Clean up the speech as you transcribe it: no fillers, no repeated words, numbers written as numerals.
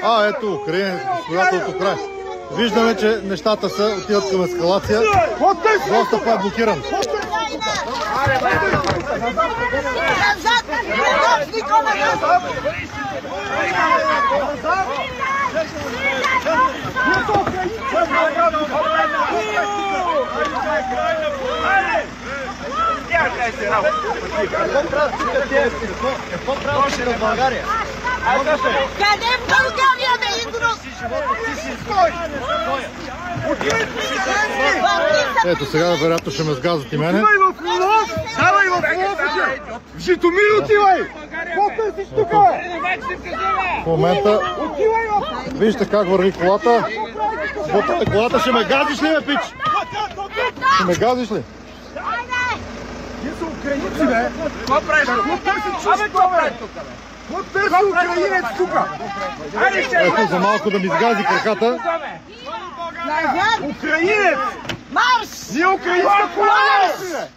Ето, украинец, господата от Украина. Виждаме, че нещата отиват към ескалация. Достъпът е блокиран. Къде в България да издрус? Ето сега, вероятно ще ме сгазат и мене. Отивай в Лов! Давай в Лов! В Житомир отивай! Какво търсиш тук, бе? В момента вижте как върви колата. Колата ще ме газиш ли, бе, пич? Ще ме газиш ли? Ние са украинци, бе! Какво правиш тук? Какво търси чуждо, бе? Какво търси украинец тук? Ето, за малко да ми сгази краката. Украинец! Марш! Ние украинска кола, бе!